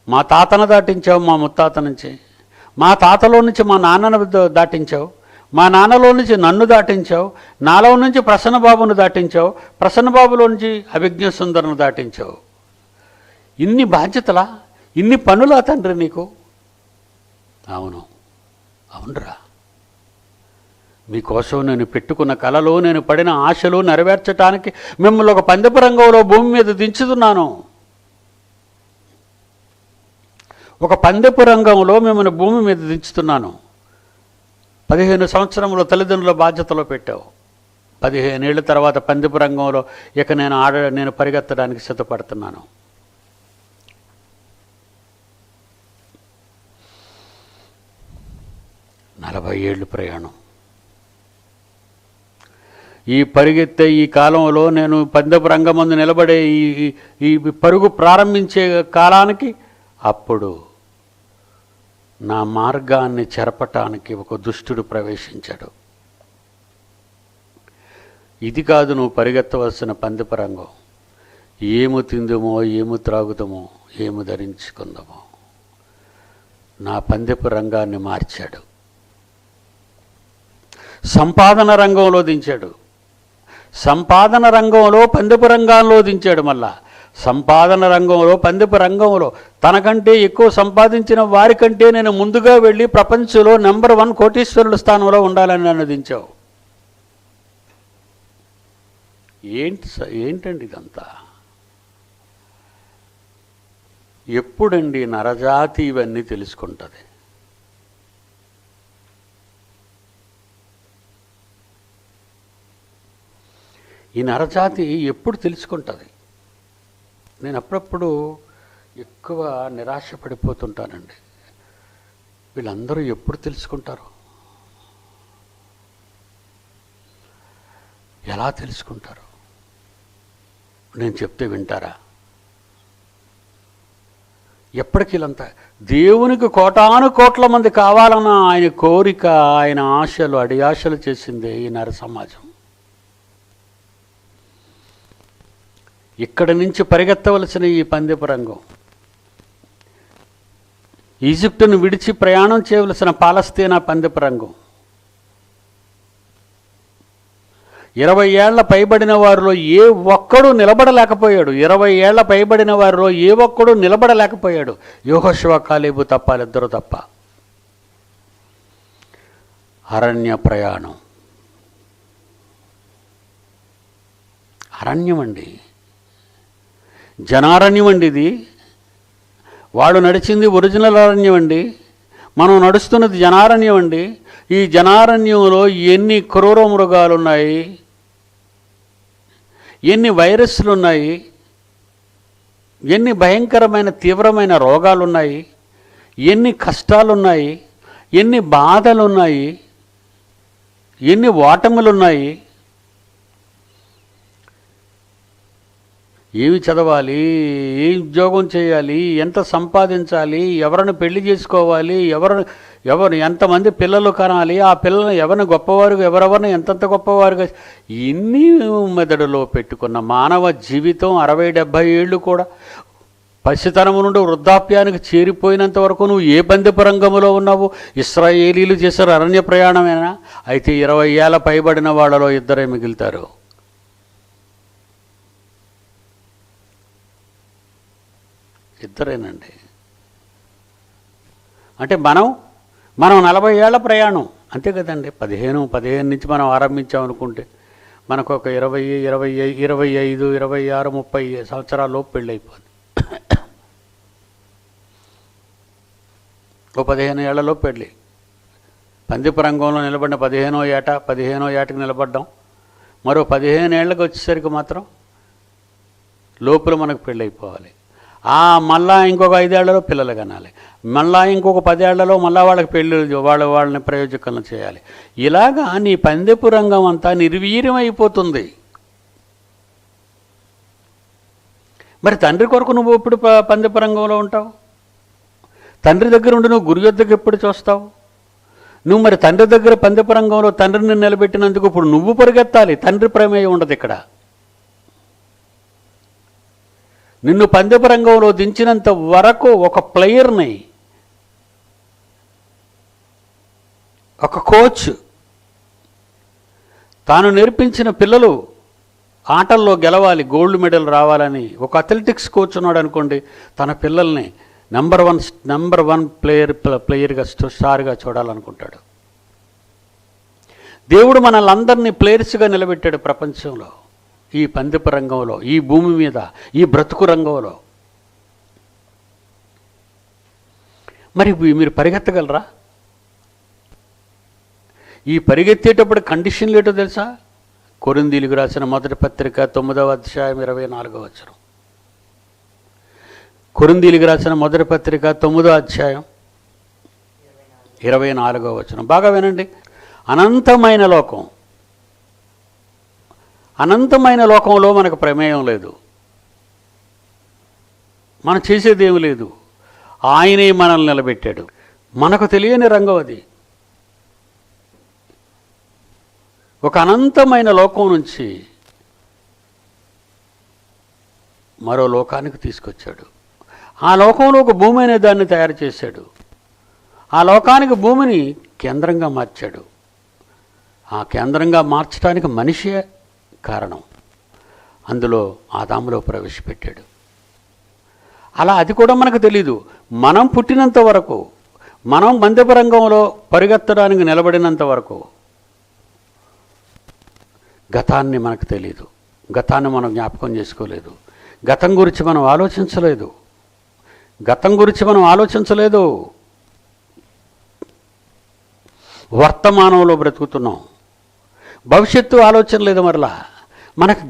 [SPEAKER 1] మా తాతను దాటించావు, మా ముత్తాత నుంచి, మా తాతలో నుంచి మా నాన్నను దాటించావు, మా నాన్నలో నుంచి నన్ను దాటించావు, నాలో నుంచి ప్రసన్నబాబును దాటించావు, ప్రసన్నబాబులో నుంచి అభిజ్ఞ సుందరును దాటించావు. ఇన్ని బాధ్యతలా, ఇన్ని పనులా తండ్రి నీకు? అవును, అవునరా. మీకోసం నేను పెట్టుకున్న కలలో, నేను పడిన ఆశలు నెరవేర్చడానికి మిమ్మల్ని ఒక పందెపు రంగంలో భూమి మీద దించుతున్నాను. ఒక పందెపు రంగంలో మిమ్మల్ని భూమి మీద దించుతున్నాను. 15 సంవత్సరంలో తల్లిదండ్రుల బాధ్యతలో పెట్టావు. 15 ఏళ్ళ తర్వాత పందెపు రంగంలో ఇక నేను పరిగెత్తడానికి సిద్ధపడుతున్నాను. నలభై ఏళ్ళు ప్రయాణం. ఈ పరిగెత్తే ఈ కాలంలో నేను పందెపు రంగం ముందు నిలబడే ఈ పరుగు ప్రారంభించే కాలానికి అప్పుడు నా మార్గాన్ని చెరపటానికి ఒక దుష్టుడు ప్రవేశించాడు. ఇది కాదు నువ్వు పరిగెత్తవలసిన పందెపు రంగం. ఏము తిందుమో, ఏము త్రాగుదామో, ఏము ధరించుకుందామో. నా పందెపు రంగాన్ని మార్చాడు. సంపాదన రంగంలో దించాడు. సంపాదన రంగంలో పందెపు రంగాల్లో దించాడు. మళ్ళా సంపాదన రంగంలో పందెపు రంగంలో తనకంటే ఎక్కువ సంపాదించిన వారికంటే నేను ముందుగా వెళ్ళి ప్రపంచంలో నెంబర్ 1 కోటీశ్వరుల స్థానంలో ఉండాలని నన్ను దించావు. ఏంటండి ఇదంతా? ఎప్పుడండి నరజాతి ఇవన్నీ తెలుసుకుంటుంది? ఈ నరజాతి ఎప్పుడు తెలుసుకుంటుంది? నేను అప్పుడప్పుడు ఎక్కువ నిరాశ పడిపోతుంటానండి. వీళ్ళందరూ ఎప్పుడు తెలుసుకుంటారు? ఎలా తెలుసుకుంటారు? నేను చెప్తే వింటారా? ఎప్పటికీ వీళ్ళంతా దేవునికి కోటాను కోట్ల మంది కావాలన్న ఆయన కోరిక, ఆయన ఆశలు, అడియాశలు చేసిందే ఈ నర సమాజం. ఇక్కడి నుంచి పరిగెత్తవలసిన ఈ పందెపు రంగం, ఈజిప్టును విడిచి ప్రయాణం చేయవలసిన పాలస్తీనా పందెపు రంగం, 20 ఏళ్ల పైబడిన వారిలో ఏ ఒక్కడూ నిలబడలేకపోయాడు. 20 ఏళ్ల పైబడిన వారిలో ఏ ఒక్కడూ నిలబడలేకపోయాడు. యెహోషువ, కాలేబు తప్ప, వాళ్ళిద్దరూ తప్ప. అరణ్య ప్రయాణం. అరణ్యం అండి, జనారణ్యం అండి ఇది. వాడు నడిచింది ఒరిజినల్ అరణ్యం అండి, మనం నడుస్తున్నది జనారణ్యం అండి. ఈ జనారణ్యంలో ఎన్ని క్రూర మృగాలు ఉన్నాయి, ఎన్ని వైరస్లు ఉన్నాయి, ఎన్ని భయంకరమైన తీవ్రమైన రోగాలు ఉన్నాయి, ఎన్ని కష్టాలున్నాయి, ఎన్ని బాధలున్నాయి, ఎన్ని ఓటములున్నాయి. ఏమి చదవాలి, ఏ ఉద్యోగం చేయాలి, ఎంత సంపాదించాలి, ఎవరిని పెళ్లి చేసుకోవాలి, ఎవరు ఎంతమంది పిల్లలు కనాలి, ఆ పిల్లలు ఎవరిని గొప్పవారుగా, ఎవరెవరిని ఎంతంత గొప్పవారుగా, ఇన్ని మెదడులో పెట్టుకున్న మానవ జీవితం 60-70 ఏళ్ళు కూడా పసితనము నుండి వృద్ధాప్యానికి చేరిపోయినంత వరకు నువ్వు ఏ పందెపు రంగంలో ఉన్నావు? ఇశ్రాయేలీలు చేశారు అరణ్య ప్రయాణమేనా? అయితే 20 ఏళ్ళ పైబడిన వాళ్ళలో ఇద్దరే మిగులుతారు. ఇద్దరేనండి. అంటే మనం 40 ఏళ్ల ప్రయాణం అంతే కదండి. 15 నుంచి మనం ఆరంభించామనుకుంటే మనకు ఒక 20, 25, 26, 30 సంవత్సరాల్లోపు పెళ్ళి అయిపోయింది. ఓ 15 ఏళ్లలో పెళ్ళి. పందెపు రంగంలో నిలబడిన 15వ ఏటకి నిలబడ్డాం. మరో 15 ఏళ్ళకి వచ్చేసరికి మాత్రం లోపల మనకు పెళ్ళి అయిపోవాలి. మళ్ళా ఇంకొక 5 ఏళ్లలో పిల్లలు కనాలి, మళ్ళా ఇంకొక 10 ఏళ్లలో మళ్ళా వాళ్ళకి పెళ్ళి, వాళ్ళని ప్రయోజకులను చేయాలి. ఇలాగా నీ పందెపు రంగం అంతా నిర్వీర్యం అయిపోతుంది. మరి తండ్రి కొరకు నువ్వు ఎప్పుడు పందెపు రంగంలో ఉంటావు? తండ్రి దగ్గర ఉండి నువ్వు గురి యొద్దకు ఎప్పుడు చూస్తావు? నువ్వు మరి తండ్రి దగ్గర పందెపు రంగంలో తండ్రిని నిలబెట్టినందుకు ఇప్పుడు నువ్వు పరిగెత్తాలి. తండ్రి ప్రమేయం ఉండదు ఇక్కడ. నిన్ను పందెపు రంగంలో దించినంత వరకు ఒక ప్లేయర్ని, ఒక కోచ్ తాను నేర్పించిన పిల్లలు ఆటల్లో గెలవాలి, గోల్డ్ మెడల్ రావాలని ఒక అథ్లెటిక్స్ కోచ్ ఉన్నాడు అనుకోండి, తన పిల్లల్ని నెంబర్ వన్ ప్లేయర్గా స్టార్గా చూడాలనుకుంటాడు. దేవుడు మనల్ని అందరినీ ప్లేయర్స్గా నిలబెట్టాడు ప్రపంచంలో, ఈ పందెపు రంగంలో, ఈ భూమి మీద, ఈ బ్రతుకు రంగంలో. మరి మీరు పరిగెత్తగలరా? ఈ పరిగెత్తేటప్పుడు కండిషన్లు ఏంటో తెలుసా? కొరింథీయులకు రాసిన మొదటి పత్రిక 9వ అధ్యాయం 24వ వచనం. కొరింథీయులకు రాసిన మొదటి పత్రిక 9వ అధ్యాయం 24వ వచనం. బాగా వినండి. అనంతమైన లోకం, అనంతమైన లోకంలో మనకు ప్రమేయం లేదు, మనం చేసేది ఏమి లేదు. ఆయనే మనల్ని నిలబెట్టాడు. మనకు తెలియని రంగం అది. ఒక అనంతమైన లోకం నుంచి మరో లోకానికి తీసుకొచ్చాడు. ఆ లోకంలో ఒక భూమి అనే దాన్ని తయారు చేశాడు. ఆ లోకానికి భూమిని కేంద్రంగా మార్చాడు. ఆ కేంద్రంగా మార్చడానికి మనిషే కారణం. అందులో ఆదాములో ప్రవేశపెట్టాడు. అలా అది కూడా మనకు తెలీదు. మనం పుట్టినంత వరకు, మనం పందెపు రంగంలో పరిగెత్తడానికి నిలబడినంత వరకు గతాన్ని మనకు తెలీదు. గతాన్ని మనం జ్ఞాపకం చేసుకోలేదు. గతం గురించి మనం ఆలోచించలేదు. వర్తమానంలో బ్రతుకుతున్నాం. భవిష్యత్తు ఆలోచన లేదు. మరలా మనకు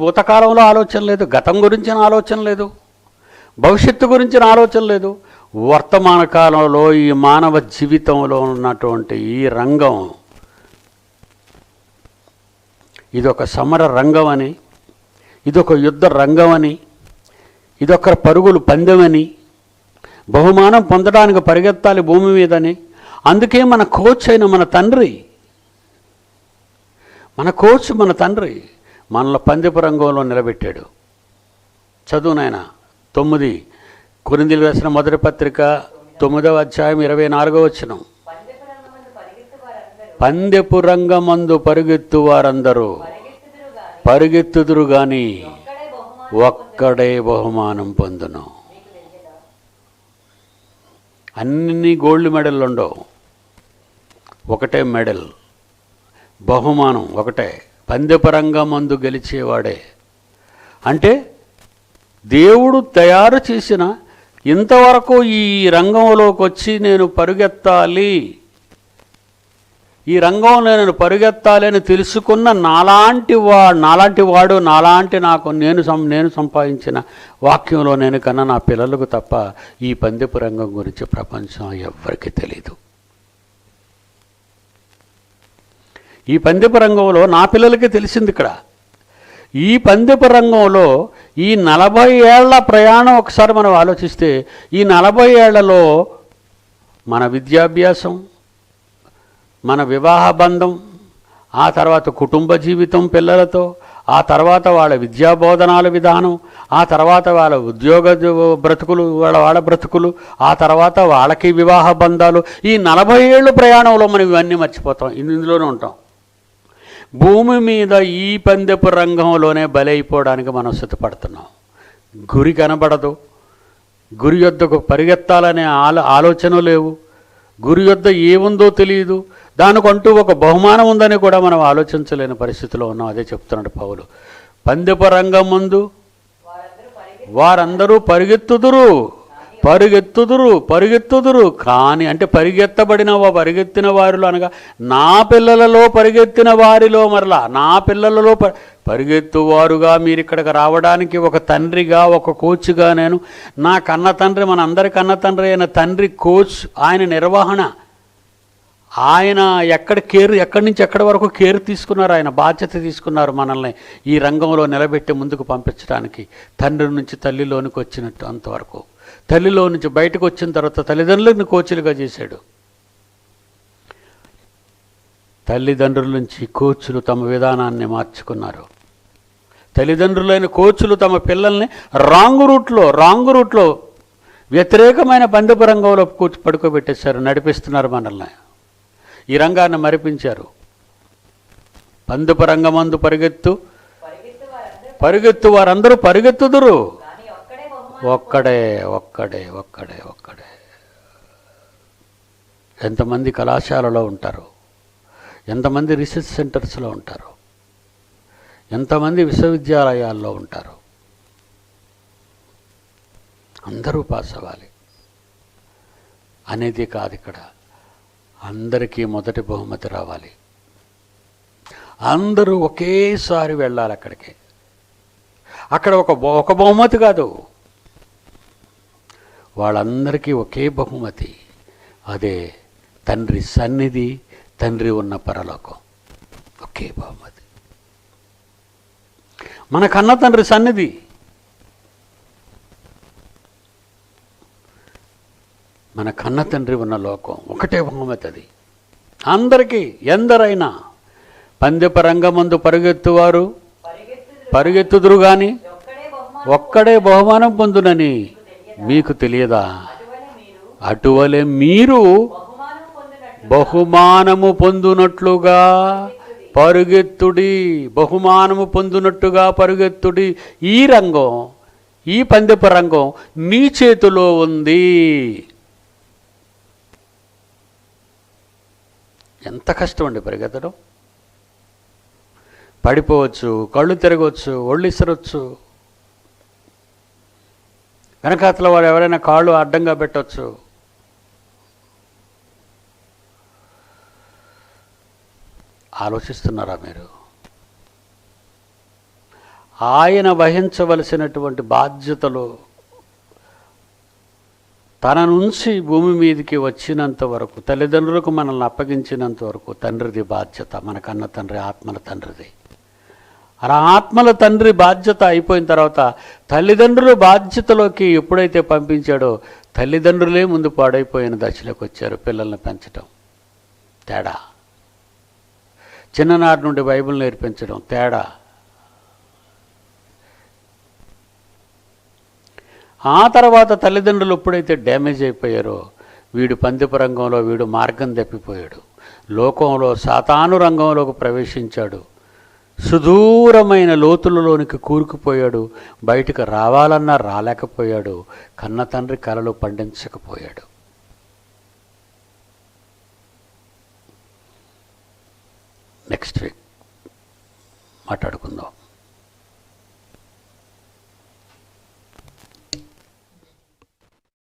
[SPEAKER 1] భూతకాలంలో ఆలోచన లేదు, గతం గురించిన ఆలోచన లేదు, భవిష్యత్తు గురించిన ఆలోచన లేదు. వర్తమాన కాలంలో ఈ మానవ జీవితంలో ఉన్నటువంటి ఈ రంగం ఇదొక సమర రంగం అని, ఇదొక యుద్ధ రంగం అని, ఇదొక పరుగులు పందెమని, బహుమానం పొందడానికి పరిగెత్తాలి భూమి మీదని. అందుకే మన కోచ్ అయిన మన తండ్రి మనల్ని పందెపు రంగంలో నిలబెట్టాడు. చదువు నాయన 9 కొరింథీయులకు రాసిన మొదటి పత్రిక 9వ అధ్యాయం 24వ వచనం. పందెపు రంగమందు పరిగెత్తు వారందరూ పరిగెత్తుదురు గాని ఒక్కడే బహుమానం పొందును. అన్ని గోల్డ్ మెడల్ ఉండవు, ఒకటే మెడల్, బహుమానం ఒకటే. పందెపు రంగమందు గెలిచేవాడే. అంటే దేవుడు తయారు చేసిన, ఇంతవరకు ఈ రంగంలోకి వచ్చి నేను పరుగెత్తాలి, ఈ రంగంలో నేను పరుగెత్తాలి అని తెలుసుకున్న నాలాంటి వాడు నేను సంపాదించిన వాక్యంలో నేను కన్నా నా పిల్లలకు తప్ప ఈ పందెపు రంగం గురించి ప్రపంచం ఎవ్వరికీ తెలీదు. ఈ పందెపు రంగంలో నా పిల్లలకి తెలిసింది. ఇక్కడ ఈ పందెపు రంగంలో ఈ 40 ఏళ్ల ప్రయాణం ఒకసారి మనం ఆలోచిస్తే, ఈ 40 ఏళ్లలో మన విద్యాభ్యాసం, మన వివాహ బంధం, ఆ తర్వాత కుటుంబ జీవితం పిల్లలతో, ఆ తర్వాత వాళ్ళ విద్యాబోధనాల విధానం, ఆ తర్వాత వాళ్ళ ఉద్యోగ బ్రతుకులు, వాళ్ళ బ్రతుకులు, ఆ తర్వాత వాళ్ళకి వివాహ బంధాలు. ఈ 40 ఏళ్ళు ప్రయాణంలో మనం ఇవన్నీ మర్చిపోతాం, ఇందులోనే ఉంటాం. భూమి మీద ఈ పందెపు రంగంలోనే బలైపోవడానికి మనం సిద్ధపడుతున్నాం. గురి కనబడదు, గురి యొద్దకు పరిగెత్తాలనే ఆలోచన లేవు, గురి యొద్ద ఏముందో తెలియదు, దానికంటూ ఒక బహుమానం ఉందని కూడా మనం ఆలోచించలేని పరిస్థితిలో ఉన్నాం. అదే చెప్తున్నాడు పౌలు. పందెపు రంగం ముందు వారందరూ పరిగెత్తుదురు కానీ, అంటే పరిగెత్తిన వారిలో అనగా నా పిల్లలలో పరిగెత్తిన వారిలో, మరలా నా పిల్లలలో పరిగెత్తువారుగా మీరు ఇక్కడికి రావడానికి ఒక తండ్రిగా, ఒక కోచ్గా నేను, నా కన్న తండ్రి, మన అందరి కన్న తండ్రి అయిన తండ్రి కోచ్, ఆయన నిర్వహణ, ఆయన ఎక్కడి నుంచి ఎక్కడి వరకు కేర్ తీసుకున్నారు, ఆయన బాధ్యత తీసుకున్నారు మనల్ని ఈ రంగంలో నిలబెట్టి ముందుకు పంపించడానికి. తండ్రి నుంచి తల్లిలోనికి వచ్చినట్టు అంతవరకు, తల్లిలో నుంచి బయటకు వచ్చిన తర్వాత తల్లిదండ్రులను కోచ్లుగా చేశాడు. తల్లిదండ్రుల నుంచి కోచ్లు తమ విధానాన్ని మార్చుకున్నారు. తల్లిదండ్రులైన కోచ్లు తమ పిల్లల్ని రాంగ్ రూట్లో వ్యతిరేకమైన పందెపు రంగంలో పడుకోబెట్టేశారు, నడిపిస్తున్నారు మనల్ని. ఈ రంగాన్ని మరిపించారు. పందెపు రంగమందు పరిగెత్తు వారందరూ పరిగెత్తుదురు, ఒక్కడే. ఎంతమంది కళాశాలలో ఉంటారు, ఎంతమంది రీసెర్చ్ సెంటర్స్లో ఉంటారు, ఎంతమంది విశ్వవిద్యాలయాల్లో ఉంటారు. అందరూ పాస్ అవ్వాలి అనేది కాదు ఇక్కడ. అందరికీ మొదటి బహుమతి రావాలి. అందరూ ఒకేసారి వెళ్ళాలి అక్కడికి. అక్కడ ఒక బహుమతి కాదు, వాళ్ళందరికీ ఒకే బహుమతి. అదే తండ్రి సన్నిధి, తండ్రి ఉన్న పరలోకం. ఒకే బహుమతి. మన కన్న తండ్రి సన్నిధి, మన కన్న తండ్రి ఉన్న లోకం, ఒకటే బహుమతి. అది అందరికీ, ఎందరైనా. పందెపు రంగమందు పరిగెత్తువారు పరిగెత్తుదురు గాని ఒక్కడే బహుమానం పొందునని మీకు తెలియదా? అటువలే మీరు బహుమానము పొందునట్లుగా పరుగెత్తుడి. బహుమానము పొందునట్టుగా పరుగెత్తుడి. ఈ రంగం, ఈ పందెపు రంగం నీ చేతిలో ఉంది. ఎంత కష్టం అండి పరిగెత్తడం. పడిపోవచ్చు, కళ్ళు తిరగవచ్చు, ఒళ్ళు ఇసరొచ్చు, వెనకాతల వాడు ఎవరైనా కాళ్ళు అడ్డంగా పెట్టవచ్చు. ఆలోచిస్తున్నారా మీరు? ఆయన వహించవలసినటువంటి బాధ్యతలు తన నుంచి భూమి మీదకి వచ్చినంత వరకు, తల్లిదండ్రులకు మనల్ని అప్పగించినంత వరకు తండ్రిది బాధ్యత. మనకన్న తండ్రి ఆత్మల తండ్రిది. అలా ఆత్మల తండ్రి బాధ్యత అయిపోయిన తర్వాత తల్లిదండ్రుల బాధ్యతలోకి ఎప్పుడైతే పంపించాడో, తల్లిదండ్రులే ముందు పాడైపోయిన దశలోకి వచ్చారు. పిల్లల్ని పెంచడం తేడా, చిన్ననాటి నుండి బైబిల్ నేర్పించడం తేడా. ఆ తర్వాత తల్లిదండ్రులు ఎప్పుడైతే డ్యామేజ్ అయిపోయారో, వీడు పందెపు రంగంలో వీడు మార్గం తప్పిపోయాడు. లోకంలో సాతాను రంగంలోకి ప్రవేశించాడు. సుదూరమైన లోతులలోనికి కూరుకుపోయాడు. బయటకు రావాలన్నా రాలేకపోయాడు. కన్న తండ్రి కలలు పండించకపోయాడు. నెక్స్ట్ వీక్ మాట్లాడుకుందాం.